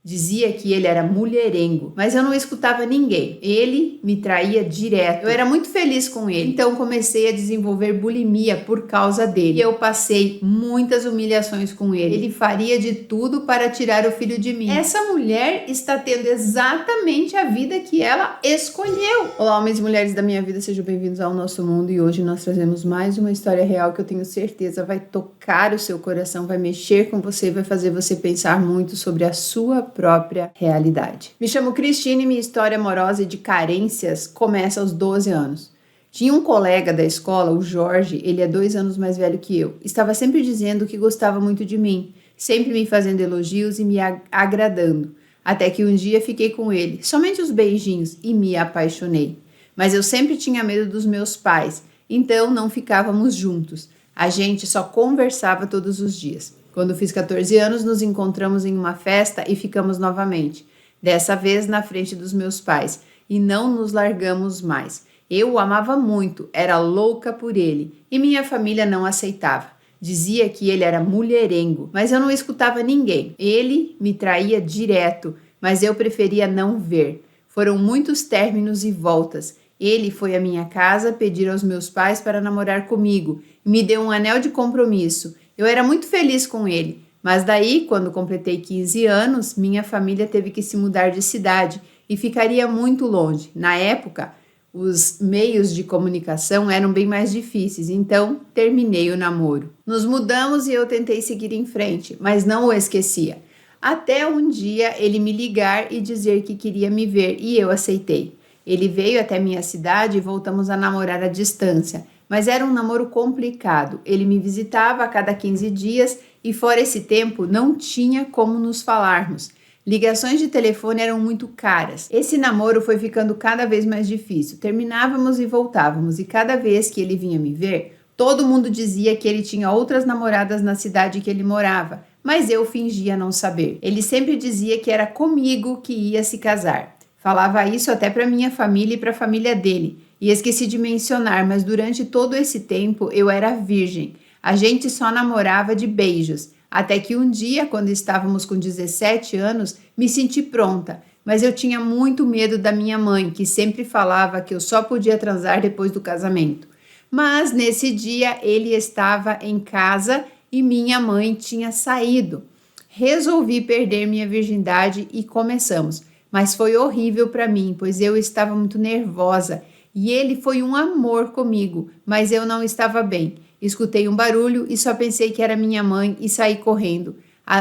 Dizia que ele era mulherengo, mas eu não escutava ninguém. Ele me traía direto. Eu era muito feliz com ele, então comecei a desenvolver bulimia por causa dele. E eu passei muitas humilhações com ele. Ele faria de tudo para tirar o filho de mim. Essa mulher está tendo exatamente a vida que ela escolheu. Olá, homens e mulheres da minha vida, sejam bem-vindos ao nosso mundo. E hoje nós trazemos mais uma história real que eu tenho certeza vai tocar o seu coração, vai mexer com você, vai fazer você pensar muito sobre a sua própria realidade. Me chamo Cristine e minha história amorosa e de carências começa aos 12 anos. Tinha um colega da escola, o Jorge, ele é 2 anos mais velho que eu. Estava sempre dizendo que gostava muito de mim, sempre me fazendo elogios e me agradando. Até que um dia fiquei com ele, somente os beijinhos, e me apaixonei. Mas eu sempre tinha medo dos meus pais, então não ficávamos juntos. A gente só conversava todos os dias. Quando fiz 14 anos, nos encontramos em uma festa e ficamos novamente. Dessa vez na frente dos meus pais. E não nos largamos mais. Eu o amava muito, era louca por ele. E minha família não aceitava. Dizia que ele era mulherengo, mas eu não escutava ninguém. Ele me traía direto, mas eu preferia não ver. Foram muitos términos e voltas. Ele foi à minha casa pedir aos meus pais para namorar comigo e me deu um anel de compromisso. Eu era muito feliz com ele, mas daí, quando completei 15 anos, minha família teve que se mudar de cidade e ficaria muito longe. Na época, os meios de comunicação eram bem mais difíceis, então terminei o namoro. Nos mudamos e eu tentei seguir em frente, mas não o esquecia. Até um dia ele me ligar e dizer que queria me ver e eu aceitei. Ele veio até minha cidade e voltamos a namorar à distância. Mas era um namoro complicado. Ele me visitava a cada 15 dias e fora esse tempo não tinha como nos falarmos. Ligações de telefone eram muito caras. Esse namoro foi ficando cada vez mais difícil. Terminávamos e voltávamos e cada vez que ele vinha me ver, todo mundo dizia que ele tinha outras namoradas na cidade que ele morava, mas eu fingia não saber. Ele sempre dizia que era comigo que ia se casar. Falava isso até para minha família e para a família dele. E esqueci de mencionar, mas durante todo esse tempo eu era virgem. A gente só namorava de beijos. Até que um dia, quando estávamos com 17 anos, me senti pronta. Mas eu tinha muito medo da minha mãe, que sempre falava que eu só podia transar depois do casamento. Mas nesse dia ele estava em casa e minha mãe tinha saído. Resolvi perder minha virgindade e começamos. Mas foi horrível para mim, pois eu estava muito nervosa. E ele foi um amor comigo, mas eu não estava bem. Escutei um barulho e só pensei que era minha mãe e saí correndo,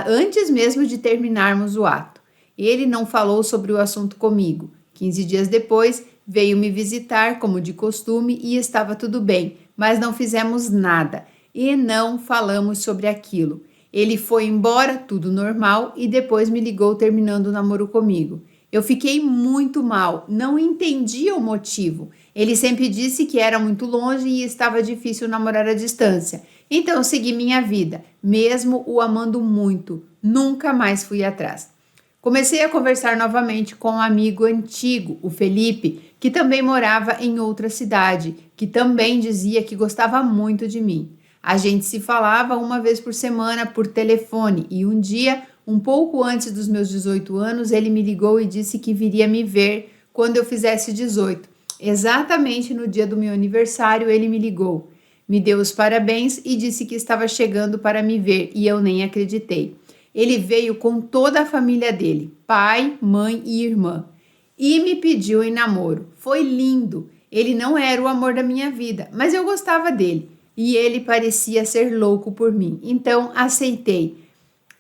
antes mesmo de terminarmos o ato. Ele não falou sobre o assunto comigo. 15 dias depois, veio me visitar, como de costume, e estava tudo bem, mas não fizemos nada e não falamos sobre aquilo. Ele foi embora, tudo normal, e depois me ligou terminando o namoro comigo. Eu fiquei muito mal, não entendia o motivo. Ele sempre disse que era muito longe e estava difícil namorar à distância. Então eu segui minha vida, mesmo o amando muito. Nunca mais fui atrás. Comecei a conversar novamente com um amigo antigo, o Felipe, que também morava em outra cidade, que também dizia que gostava muito de mim. A gente se falava uma vez por semana por telefone e um dia, um pouco antes dos meus 18 anos, ele me ligou e disse que viria me ver quando eu fizesse 18. Exatamente no dia do meu aniversário, ele me ligou, me deu os parabéns e disse que estava chegando para me ver e eu nem acreditei. Ele veio com toda a família dele, pai, mãe e irmã, e me pediu em namoro. Foi lindo. Ele não era o amor da minha vida, mas eu gostava dele e ele parecia ser louco por mim. Então aceitei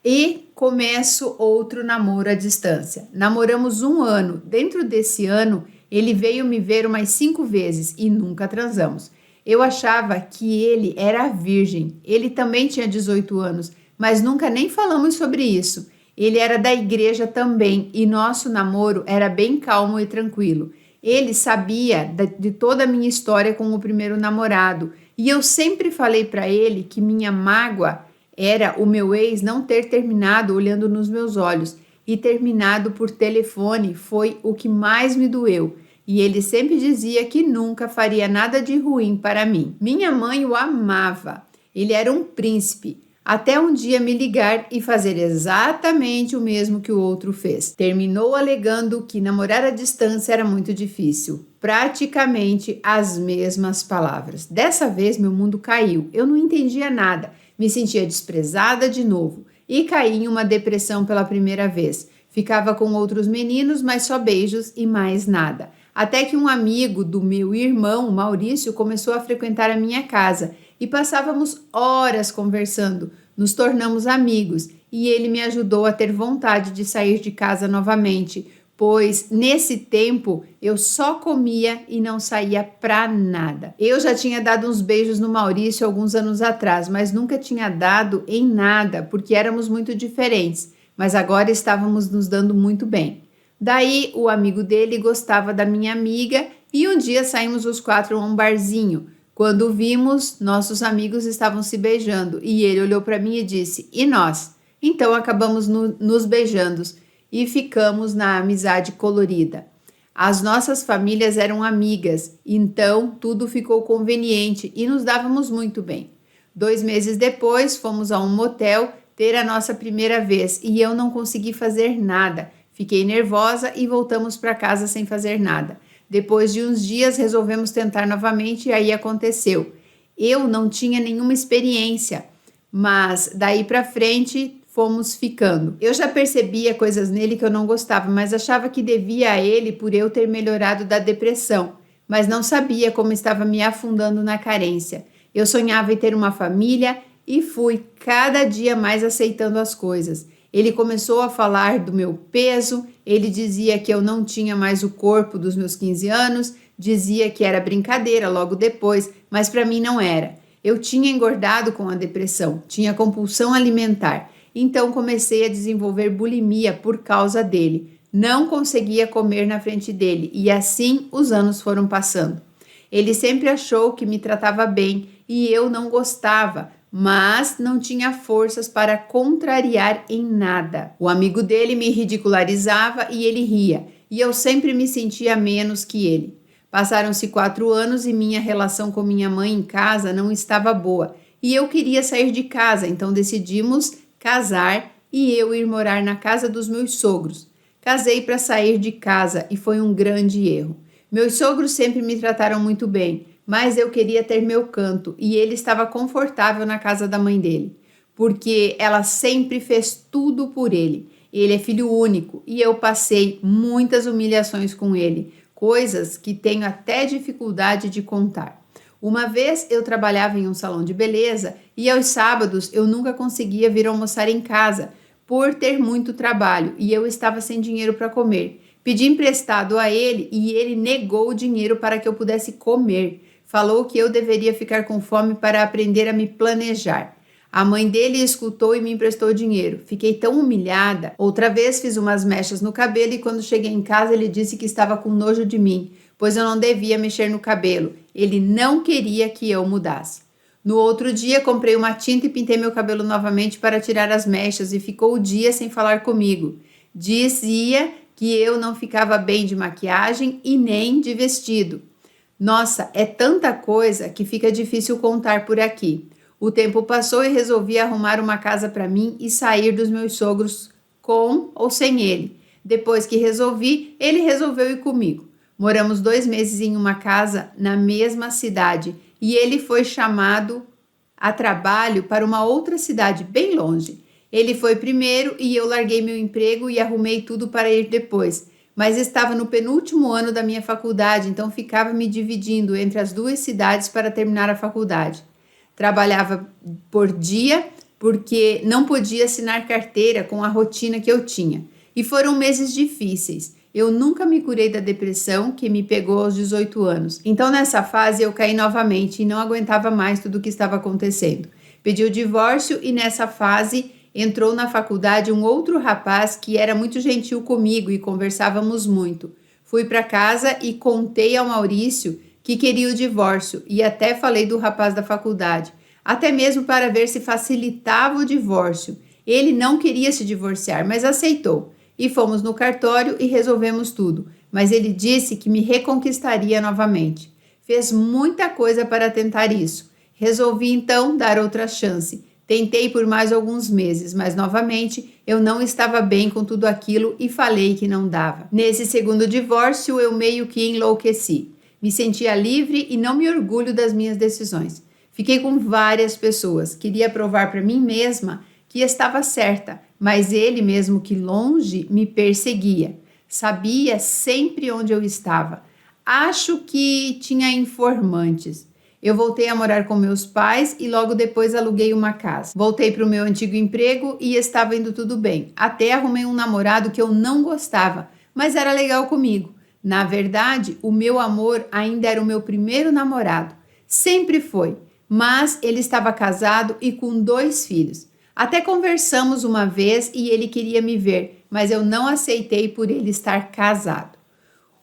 e começo outro namoro à distância. Namoramos 1 ano. Dentro desse ano, ele veio me ver umas 5 vezes e nunca transamos. Eu achava que ele era virgem. Ele também tinha 18 anos, mas nunca nem falamos sobre isso. Ele era da igreja também e nosso namoro era bem calmo e tranquilo. Ele sabia de toda a minha história com o primeiro namorado e eu sempre falei para ele que minha mágoa era o meu ex não ter terminado olhando nos meus olhos e terminado por telefone foi o que mais me doeu. E ele sempre dizia que nunca faria nada de ruim para mim. Minha mãe o amava. Ele era um príncipe. até um dia me ligar e fazer exatamente o mesmo que o outro fez. Terminou alegando que namorar à distância era muito difícil. Praticamente as mesmas palavras. Dessa vez meu mundo caiu. Eu não entendia nada. Me sentia desprezada de novo e caí em uma depressão pela primeira vez. Ficava com outros meninos, mas só beijos e mais nada. Até que um amigo do meu irmão, Maurício, começou a frequentar a minha casa e passávamos horas conversando. Nos tornamos amigos e ele me ajudou a ter vontade de sair de casa novamente, pois nesse tempo eu só comia e não saía pra nada. Eu já tinha dado uns beijos no Maurício alguns anos atrás, mas nunca tinha dado em nada porque éramos muito diferentes, mas agora estávamos nos dando muito bem. Daí o amigo dele gostava da minha amiga e um dia saímos os 4 a um barzinho. Quando vimos, nossos amigos estavam se beijando e ele olhou para mim e disse: "E nós?" Então acabamos nos beijando e ficamos na amizade colorida. As nossas famílias eram amigas, então tudo ficou conveniente e nos dávamos muito bem. 2 meses depois, fomos a um motel ter a nossa primeira vez e eu não consegui fazer nada. Fiquei nervosa e voltamos para casa sem fazer nada. Depois de uns dias, resolvemos tentar novamente e aí aconteceu. Eu não tinha nenhuma experiência, mas daí para frente fomos ficando. Eu já percebia coisas nele que eu não gostava, mas achava que devia a ele por eu ter melhorado da depressão, mas não sabia como estava me afundando na carência. Eu sonhava em ter uma família e fui cada dia mais aceitando as coisas. Ele começou a falar do meu peso, ele dizia que eu não tinha mais o corpo dos meus 15 anos, dizia que era brincadeira logo depois, mas para mim não era. Eu tinha engordado com a depressão, tinha compulsão alimentar, então comecei a desenvolver bulimia por causa dele. Não conseguia comer na frente dele e assim os anos foram passando. Ele sempre achou que me tratava bem e eu não gostava, mas não tinha forças para contrariar em nada. O amigo dele me ridicularizava e ele ria, e eu sempre me sentia menos que ele. Passaram-se 4 anos e minha relação com minha mãe em casa não estava boa, e eu queria sair de casa, então decidimos casar e eu ir morar na casa dos meus sogros. Casei para sair de casa e foi um grande erro. Meus sogros sempre me trataram muito bem, mas eu queria ter meu canto e ele estava confortável na casa da mãe dele, porque ela sempre fez tudo por ele. Ele é filho único e eu passei muitas humilhações com ele, coisas que tenho até dificuldade de contar. Uma vez eu trabalhava em um salão de beleza e aos sábados eu nunca conseguia vir almoçar em casa por ter muito trabalho e eu estava sem dinheiro para comer. Pedi emprestado a ele e ele negou o dinheiro para que eu pudesse comer. Falou que eu deveria ficar com fome para aprender a me planejar. A mãe dele escutou e me emprestou dinheiro. Fiquei tão humilhada. Outra vez fiz umas mechas no cabelo e quando cheguei em casa ele disse que estava com nojo de mim, pois eu não devia mexer no cabelo. Ele não queria que eu mudasse. No outro dia comprei uma tinta e pintei meu cabelo novamente para tirar as mechas e ficou o dia sem falar comigo. Dizia que eu não ficava bem de maquiagem e nem de vestido. Nossa, é tanta coisa que fica difícil contar por aqui. O tempo passou e resolvi arrumar uma casa para mim e sair dos meus sogros com ou sem ele. Depois que resolvi, ele resolveu ir comigo. Moramos 2 meses em uma casa na mesma cidade e ele foi chamado a trabalho para uma outra cidade bem longe. Ele foi primeiro e eu larguei meu emprego e arrumei tudo para ir depois. Mas estava no penúltimo ano da minha faculdade, então ficava me dividindo entre as 2 cidades para terminar a faculdade. Trabalhava por dia porque não podia assinar carteira com a rotina que eu tinha. E foram meses difíceis. Eu nunca me curei da depressão que me pegou aos 18 anos. Então nessa fase eu caí novamente e não aguentava mais tudo o que estava acontecendo. Pedi o divórcio e nessa fase entrou na faculdade um outro rapaz que era muito gentil comigo e conversávamos muito. Fui para casa e contei ao Maurício que queria o divórcio e até falei do rapaz da faculdade, até mesmo para ver se facilitava o divórcio. Ele não queria se divorciar, mas aceitou. E fomos no cartório e resolvemos tudo, mas ele disse que me reconquistaria novamente. Fez muita coisa para tentar isso. Resolvi então dar outra chance. Tentei por mais alguns meses, mas novamente eu não estava bem com tudo aquilo e falei que não dava. Nesse segundo divórcio, eu meio que enlouqueci. Me sentia livre e não me orgulho das minhas decisões. Fiquei com várias pessoas, queria provar para mim mesma que estava certa, mas ele, mesmo que longe, me perseguia. Sabia sempre onde eu estava. Acho que tinha informantes. Eu voltei a morar com meus pais e logo depois aluguei uma casa. Voltei para o meu antigo emprego e estava indo tudo bem. Até arrumei um namorado que eu não gostava, mas era legal comigo. Na verdade, o meu amor ainda era o meu primeiro namorado. Sempre foi, mas ele estava casado e com 2 filhos. Até conversamos uma vez e ele queria me ver, mas eu não aceitei por ele estar casado.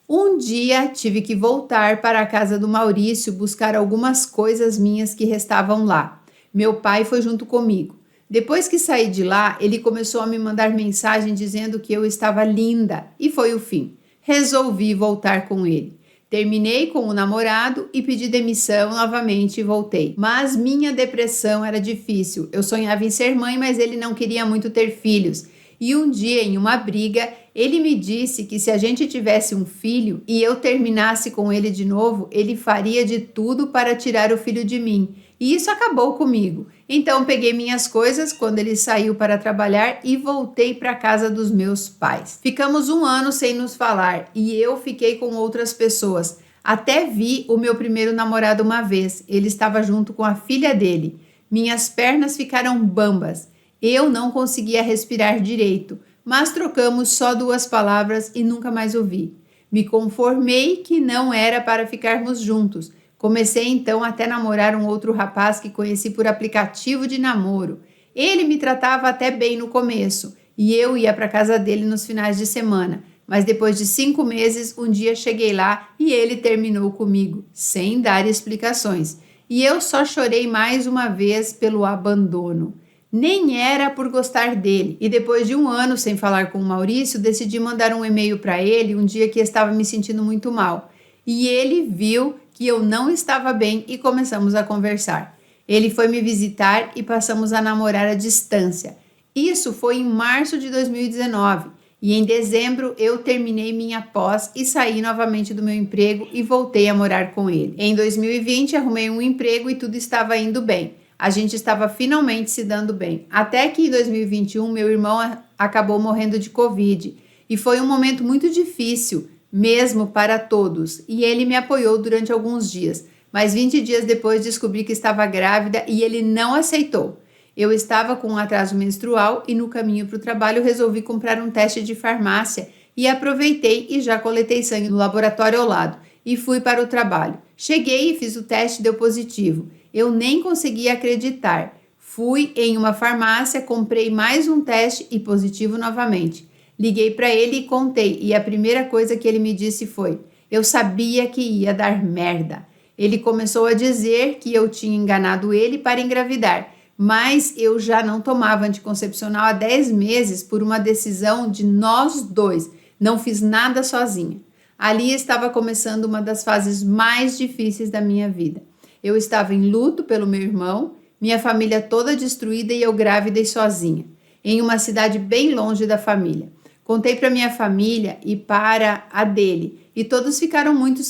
Um dia tive que voltar para a casa do Maurício buscar algumas coisas minhas que restavam lá. Meu pai foi junto comigo. Depois que saí de lá, ele começou a me mandar mensagem dizendo que eu estava linda e foi o fim. Resolvi voltar com ele. Terminei com o namorado e pedi demissão novamente e voltei. Mas minha depressão era difícil. Eu sonhava em ser mãe, mas ele não queria muito ter filhos. E um dia, em uma briga, ele me disse que se a gente tivesse um filho e eu terminasse com ele de novo, ele faria de tudo para tirar o filho de mim. E isso acabou comigo. Então peguei minhas coisas quando ele saiu para trabalhar e voltei para a casa dos meus pais. Ficamos 1 ano sem nos falar e eu fiquei com outras pessoas. Até vi o meu primeiro namorado uma vez. Ele estava junto com a filha dele. Minhas pernas ficaram bambas. Eu não conseguia respirar direito, mas trocamos só 2 palavras e nunca mais o vi. Me conformei que não era para ficarmos juntos. Comecei então até namorar um outro rapaz que conheci por aplicativo de namoro. Ele me tratava até bem no começo e eu ia para casa dele nos finais de semana. Mas depois de 5 meses, um dia cheguei lá e ele terminou comigo, sem dar explicações. E eu só chorei mais uma vez pelo abandono. Nem era por gostar dele. E depois de 1 ano sem falar com o Maurício, decidi mandar um e-mail para ele um dia que estava me sentindo muito mal. E ele viu que eu não estava bem e começamos a conversar. Ele foi me visitar e passamos a namorar à distância. Isso foi em março de 2019. E em dezembro eu terminei minha pós e saí novamente do meu emprego e voltei a morar com ele. Em 2020 arrumei um emprego e tudo estava indo bem. A gente estava finalmente se dando bem. Até que em 2021 meu irmão acabou morrendo de Covid. E foi um momento muito difícil, mesmo para todos. E ele me apoiou durante alguns dias. Mas 20 dias depois descobri que estava grávida e ele não aceitou. Eu estava com um atraso menstrual e no caminho para o trabalho resolvi comprar um teste de farmácia. E aproveitei e já coletei sangue no laboratório ao lado. E fui para o trabalho. Cheguei e fiz o teste e deu positivo. Eu nem conseguia acreditar. Fui em uma farmácia, comprei mais um teste e positivo novamente. Liguei para ele e contei, e a primeira coisa que ele me disse foi: eu sabia que ia dar merda. Ele começou a dizer que eu tinha enganado ele para engravidar, mas eu já não tomava anticoncepcional há 10 meses por uma decisão de nós 2. Não fiz nada sozinha. Ali estava começando uma das fases mais difíceis da minha vida. Eu estava em luto pelo meu irmão, minha família toda destruída e eu grávida e sozinha, em uma cidade bem longe da família. Contei para minha família e para a dele, e todos ficaram muito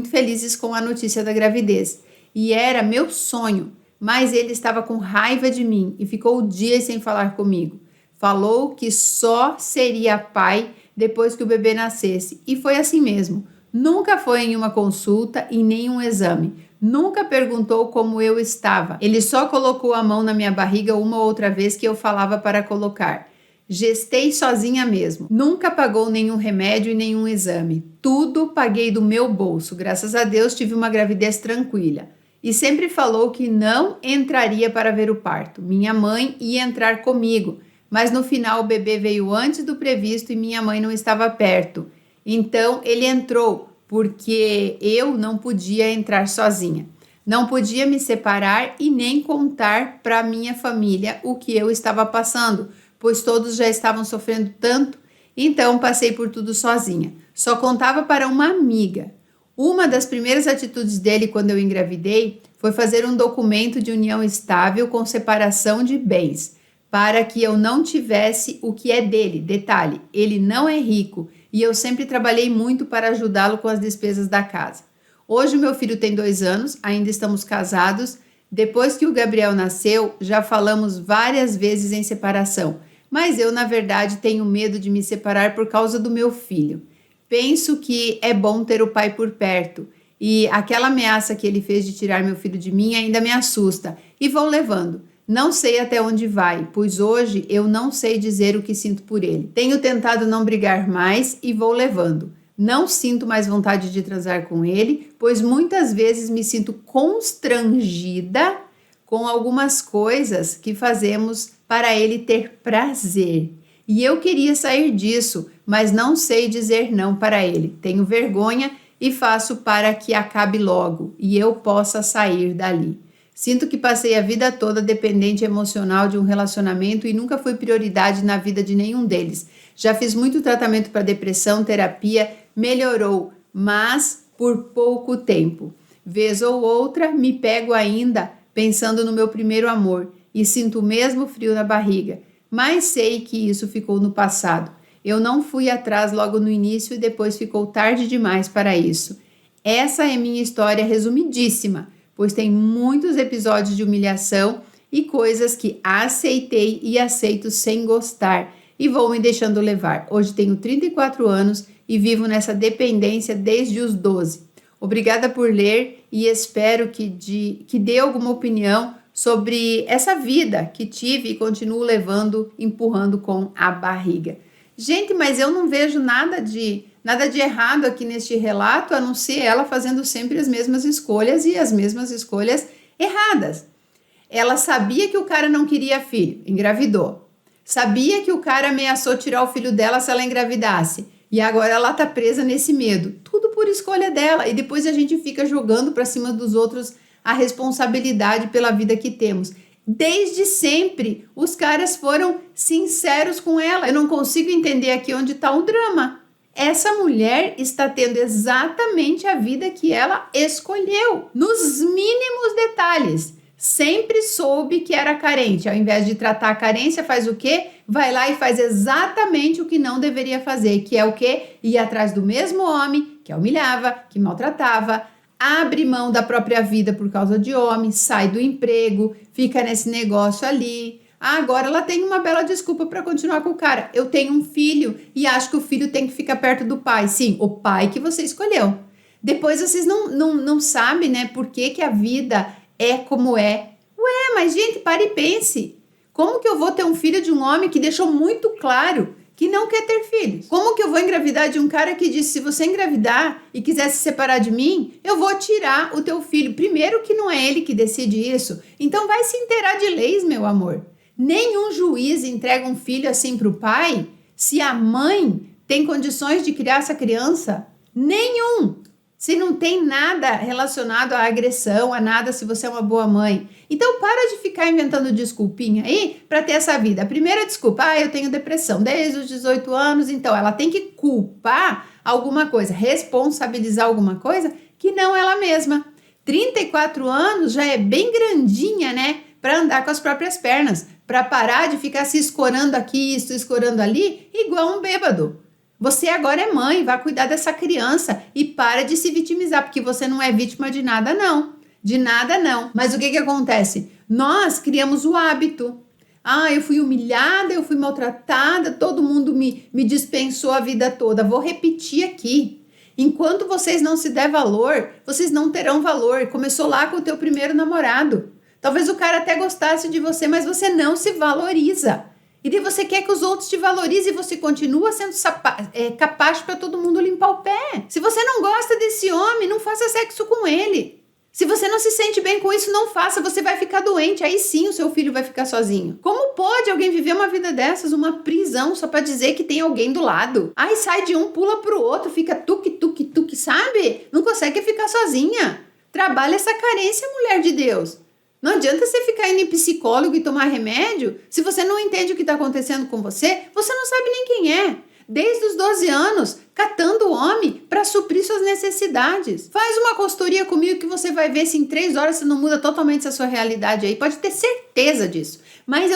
felizes com a notícia da gravidez. E era meu sonho, mas ele estava com raiva de mim e ficou dias sem falar comigo. Falou que só seria pai depois que o bebê nascesse, e foi assim mesmo. Nunca foi em uma consulta e nem um exame. Nunca perguntou como eu estava. Ele só colocou a mão na minha barriga uma ou outra vez que eu falava para colocar. Gestei sozinha mesmo. Nunca pagou nenhum remédio e nenhum exame. Tudo paguei do meu bolso. Graças a Deus tive uma gravidez tranquila. E sempre falou que não entraria para ver o parto. Minha mãe ia entrar comigo, mas no final o bebê veio antes do previsto e minha mãe não estava perto. Então ele entrou, porque eu não podia entrar sozinha. Não podia me separar e nem contar para minha família o que eu estava passando, pois todos já estavam sofrendo tanto. Então passei por tudo sozinha. Só contava para uma amiga. Uma das primeiras atitudes dele quando eu engravidei foi fazer um documento de união estável com separação de bens, para que eu não tivesse o que é dele. Detalhe, ele não é rico e eu sempre trabalhei muito para ajudá-lo com as despesas da casa. Hoje o meu filho tem 2 anos, ainda estamos casados. Depois que o Gabriel nasceu, já falamos várias vezes em separação, mas eu, na verdade, tenho medo de me separar por causa do meu filho. Penso que é bom ter o pai por perto e aquela ameaça que ele fez de tirar meu filho de mim ainda me assusta e vou levando. Não sei até onde vai, pois hoje eu não sei dizer o que sinto por ele. Tenho tentado não brigar mais e vou levando. Não sinto mais vontade de transar com ele, pois muitas vezes me sinto constrangida com algumas coisas que fazemos para ele ter prazer. E eu queria sair disso, mas não sei dizer não para ele. Tenho vergonha e faço para que acabe logo e eu possa sair dali. Sinto que passei a vida toda dependente emocional de um relacionamento e nunca fui prioridade na vida de nenhum deles. Já fiz muito tratamento para depressão, terapia, melhorou, mas por pouco tempo. Vez ou outra, me pego ainda pensando no meu primeiro amor e sinto o mesmo frio na barriga, mas sei que isso ficou no passado. Eu não fui atrás logo no início e depois ficou tarde demais para isso. Essa é minha história resumidíssima, pois tem muitos episódios de humilhação e coisas que aceitei e aceito sem gostar e vou me deixando levar. Hoje tenho 34 anos e vivo nessa dependência desde os 12. Obrigada por ler e espero que dê alguma opinião sobre essa vida que tive e continuo levando, empurrando com a barriga. Gente, mas eu não vejo nada de errado aqui neste relato, a não ser ela fazendo sempre as mesmas escolhas e as mesmas escolhas erradas. Ela sabia que o cara não queria filho, engravidou. Sabia que o cara ameaçou tirar o filho dela se ela engravidasse. E agora ela tá presa nesse medo. Tudo por escolha dela. E depois a gente fica jogando para cima dos outros a responsabilidade pela vida que temos. Desde sempre, os caras foram sinceros com ela. Eu não consigo entender aqui onde está o drama. Essa mulher está tendo exatamente a vida que ela escolheu, nos mínimos detalhes. Sempre soube que era carente. Ao invés de tratar a carência, faz o quê? Vai lá e faz exatamente o que não deveria fazer, que é o quê? Ir atrás do mesmo homem que a humilhava, que maltratava, abre mão da própria vida por causa de homem, sai do emprego, fica nesse negócio ali. Agora ela tem uma bela desculpa para continuar com o cara. Eu tenho um filho e acho que o filho tem que ficar perto do pai. Sim, o pai que você escolheu. Depois vocês não sabem, né, por que a vida é como é. Ué, mas gente, pare e pense. Como que eu vou ter um filho de um homem que deixou muito claro que não quer ter filhos? Como que eu vou engravidar de um cara que disse, se você engravidar e quiser se separar de mim, eu vou tirar o teu filho? Primeiro que não é ele que decide isso. Então vai se inteirar de leis, meu amor. Nenhum juiz entrega um filho assim para o pai se a mãe tem condições de criar essa criança. Nenhum. Se não tem nada relacionado à agressão, a nada, se você é uma boa mãe. Então, para de ficar inventando desculpinha aí para ter essa vida. A primeira desculpa, eu tenho depressão desde os 18 anos, então ela tem que culpar alguma coisa, responsabilizar alguma coisa que não ela mesma. 34 anos já é bem grandinha, né? Para andar com as próprias pernas, para parar de ficar se escorando aqui, se escorando ali, igual um bêbado. Você agora é mãe, vai cuidar dessa criança e para de se vitimizar, porque você não é vítima de nada não. De nada não. Mas o que acontece? Nós criamos o hábito. Eu fui humilhada, eu fui maltratada, todo mundo me dispensou a vida toda. Vou repetir aqui. Enquanto vocês não se der valor, vocês não terão valor. Começou lá com o teu primeiro namorado. Talvez o cara até gostasse de você, mas você não se valoriza. E daí você quer que os outros te valorizem e você continua sendo capaz para todo mundo limpar o pé. Se você não gosta desse homem, não faça sexo com ele. Se você não se sente bem com isso, não faça. Você vai ficar doente. Aí sim o seu filho vai ficar sozinho. Como pode alguém viver uma vida dessas? Uma prisão só para dizer que tem alguém do lado. Aí sai de um, pula pro outro, fica tuque, sabe? Não consegue ficar sozinha. Trabalha essa carência, mulher de Deus. Não adianta você ficar indo em psicólogo e tomar remédio. Se você não entende o que está acontecendo com você, você não sabe nem quem é. Desde os 12 anos, catando o homem para suprir suas necessidades. Faz uma consultoria comigo que você vai ver se em 3 horas você não muda totalmente a sua realidade aí. Pode ter certeza disso. Mas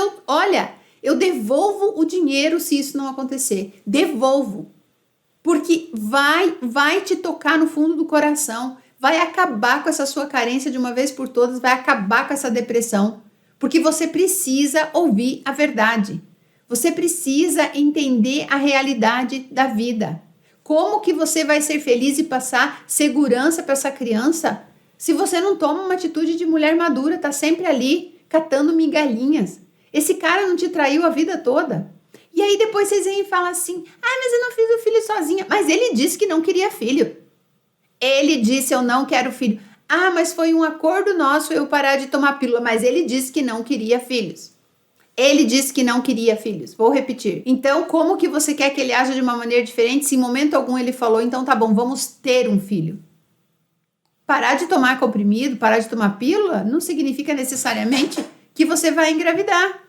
eu devolvo o dinheiro se isso não acontecer. Devolvo. Porque vai te tocar no fundo do coração. Vai acabar com essa sua carência de uma vez por todas. Vai acabar com essa depressão. Porque você precisa ouvir a verdade. Você precisa entender a realidade da vida. Como que você vai ser feliz e passar segurança para essa criança se você não toma uma atitude de mulher madura, tá sempre ali catando migalhinhas? Esse cara não te traiu a vida toda. E aí depois vocês vêm e falam assim, mas eu não fiz o filho sozinha. Mas ele disse que não queria filho. Ele disse, eu não quero filho. Mas foi um acordo nosso eu parar de tomar pílula. Mas ele disse que não queria filhos. Ele disse que não queria filhos. Vou repetir. Então, como que você quer que ele aja de uma maneira diferente se em momento algum ele falou, então tá bom, vamos ter um filho? Parar de tomar comprimido, parar de tomar pílula, não significa necessariamente que você vai engravidar.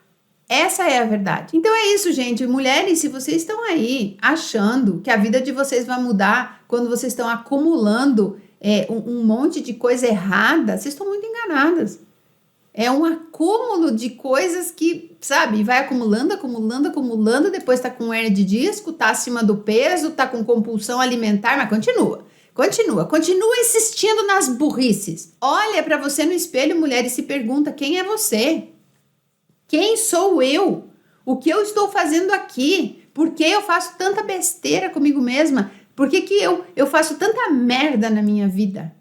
Essa é a verdade. Então é isso, gente. Mulheres, se vocês estão aí achando que a vida de vocês vai mudar quando vocês estão acumulando um monte de coisa errada, vocês estão muito enganadas. É um acúmulo de coisas que, sabe, vai acumulando, depois tá com hernia de disco, tá acima do peso, tá com compulsão alimentar, mas continua insistindo nas burrices. Olha para você no espelho, mulher, e se pergunta, quem é você? Quem sou eu? O que eu estou fazendo aqui? Por que eu faço tanta besteira comigo mesma? Por que eu faço tanta merda na minha vida?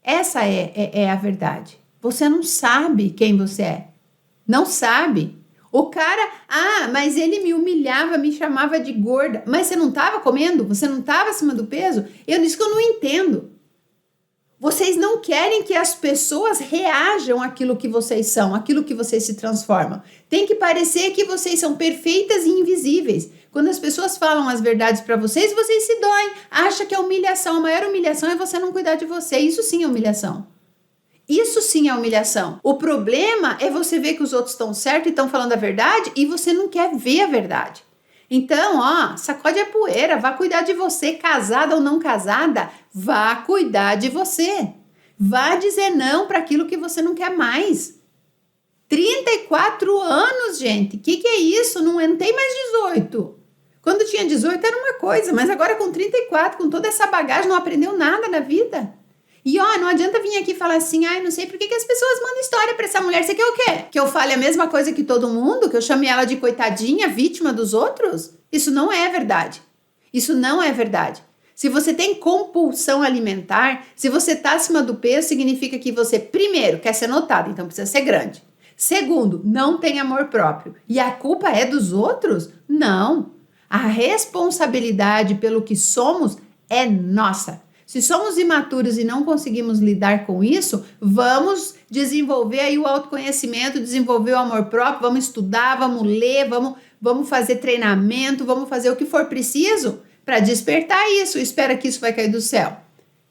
Essa é a verdade. Você não sabe quem você é. Não sabe. O cara, mas ele me humilhava, me chamava de gorda. Mas você não estava comendo? Você não estava acima do peso? Isso que eu não entendo. Vocês não querem que as pessoas reajam àquilo que vocês são, àquilo que vocês se transformam. Tem que parecer que vocês são perfeitas e invisíveis. Quando as pessoas falam as verdades para vocês, vocês se doem. Acha que é humilhação. A maior humilhação é você não cuidar de você. Isso sim é humilhação. Isso sim é humilhação. O problema é você ver que os outros estão certos e estão falando a verdade e você não quer ver a verdade. Então, sacode a poeira, vá cuidar de você, casada ou não casada, vá cuidar de você. Vá dizer não para aquilo que você não quer mais. 34 anos, gente, que é isso? Não tem mais 18. Quando tinha 18 era uma coisa, mas agora com 34, com toda essa bagagem, não aprendeu nada na vida. E não adianta vir aqui falar assim, não sei por que as pessoas mandam história pra essa mulher. Você quer o quê? Que eu fale a mesma coisa que todo mundo? Que eu chame ela de coitadinha, vítima dos outros? Isso não é verdade. Isso não é verdade. Se você tem compulsão alimentar, se você tá acima do peso, significa que você, primeiro, quer ser notado, então precisa ser grande. Segundo, não tem amor próprio. E a culpa é dos outros? Não. A responsabilidade pelo que somos é nossa. Se somos imaturos e não conseguimos lidar com isso, vamos desenvolver aí o autoconhecimento, desenvolver o amor próprio, vamos estudar, vamos ler, vamos fazer treinamento, vamos fazer o que for preciso para despertar isso. Espera que isso vai cair do céu.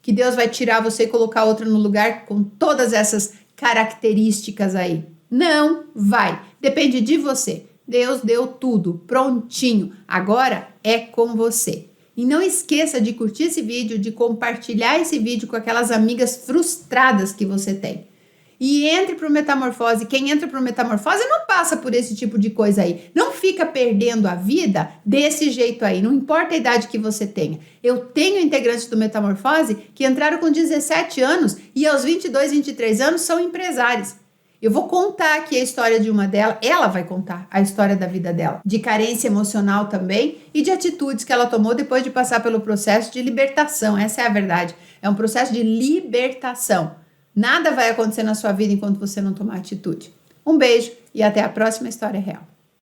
Que Deus vai tirar você e colocar outra no lugar com todas essas características aí. Não vai. Depende de você. Deus deu tudo prontinho. Agora é com você. E não esqueça de curtir esse vídeo, de compartilhar esse vídeo com aquelas amigas frustradas que você tem. E entre para o Metamorfose. Quem entra para o Metamorfose não passa por esse tipo de coisa aí. Não fica perdendo a vida desse jeito aí. Não importa a idade que você tenha. Eu tenho integrantes do Metamorfose que entraram com 17 anos e aos 22, 23 anos são empresários. Eu vou contar aqui a história de uma delas, ela vai contar a história da vida dela, de carência emocional também e de atitudes que ela tomou depois de passar pelo processo de libertação. Essa é a verdade, é um processo de libertação. Nada vai acontecer na sua vida enquanto você não tomar atitude. Um beijo e até a próxima História Real.